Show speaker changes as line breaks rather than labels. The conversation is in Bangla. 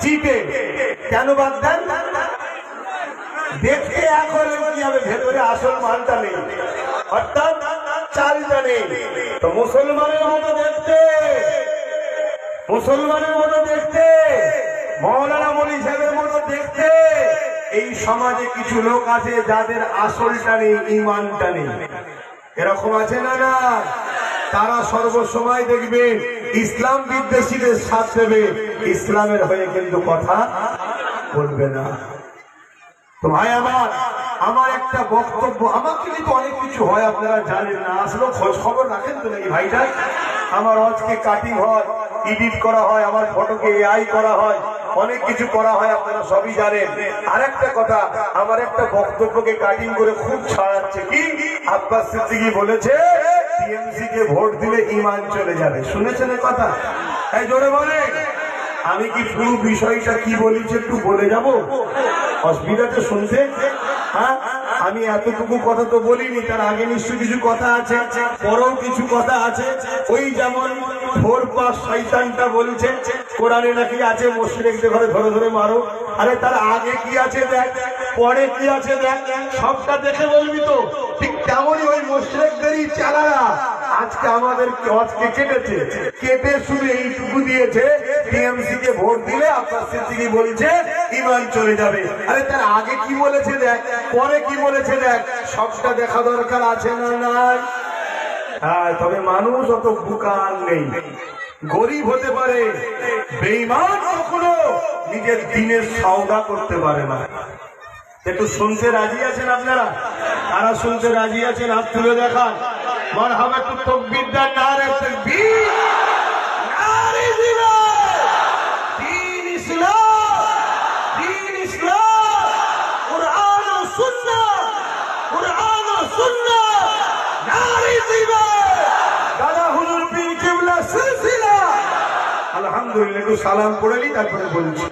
চিপে কেন বাদ দেন? দেখতে এক হলে কি হবে, ভেতরে আসল মালটা নেই, অর্থাৎ চালটা নেই। তো মুসলমানের মতো দেখতে, মুসলমানের মতো দেখতে, মৌলানা মনি সাহেবের মতো দেখতে এই সমাজে কিছু লোক আছে যাদের আসলটা নেই, ঈমানটা নেই। এরকম আছে না? না, তারা সর্বসময় দেখবে ইসলাম বিদ্বেষীদের সাথ দেবে, ইসলামের হয়ে কিন্তু কথা বলবে না। তো ভাই আমার একটা বক্তব্য, আমাকে কিন্তু অনেক কিছু হয় আপনারা জানেন না, আসলে খোঁজ খবর রাখেন তো নাকি ভাইটা? আমার আজকে কাটিং হয়, এডিট করা হয়, আমার ফটোকে এআই করা হয়, অনেক কিছু করা হয়, আপনারা সবই জানেন। আর একটা কথা, আমার একটা বক্তব্যকে কাটিং করে খুব ছাড়াচ্ছে। কি আব্বাস সিদ্দিকী বলেছে টিএমসি কে ভোট দিলে ঈমান চলে যাবে, শুনেছেন এই কথা? এই জোরে বলে। আমি কি পুরো বিষয়টা কি বলেছি একটু বলে যাব? অসুবিধাটা শুনতে? হ্যাঁ, আমি এতটুকু কথা তো বলিনি, তার আগে নিশ্চয় কিছু কথা আছে, পরেও কিছু কথা আছে। ওই যেমন ফোর পাস শয়তানটা বলছে কোরআনে নাকি আছে মুশরিকদের ঘরে ধরে ধরে মারো। আরে তার আগে কি আছে দেখ, পরে কি আছে দেখ, সবটা দেখে বলবি তো। ঠিক তেমনই ওই মুশরিকদেরই চালারা আজকে আমাদের আজকে কেটেছে, কেটে শুধু এইটুকু দিয়েছে টিএমসি কে ভোট দিলে আব্বাস সিদ্দিকী বলছে ঈমান চলে যাবে। আরে তার আগে কি বলেছে দেখ, পরে কি বলেছে দেখ, সবটা দেখা দরকার আছে না নাই? হ্যাঁ, তবে মানুষ অত বুকার নেই, গরিব হতে পারে, বেঈমান কখনো নিজের দিনের সওদা করতে পারে না। একটু শুনতে রাজি আছেন আপনারা? কারা শুনতে রাজি আছেন হাত তুলে দেখান। মারহাবা, একটু তাকবীর দেন, নারে তাকবীর, নারে জিহাদ, দ্বীন ইসলাম, দ্বীন ইসলাম, কুরআন ও সুন্নাহ, কুরআন ও সুন্নাহ, নারে জিহাদ, দাদা হুজুর পীর কিবলা সিলসিলা। আলহামদুলিল্লাহ, একটু সালাম পড়ে নি তারপরে বলছি।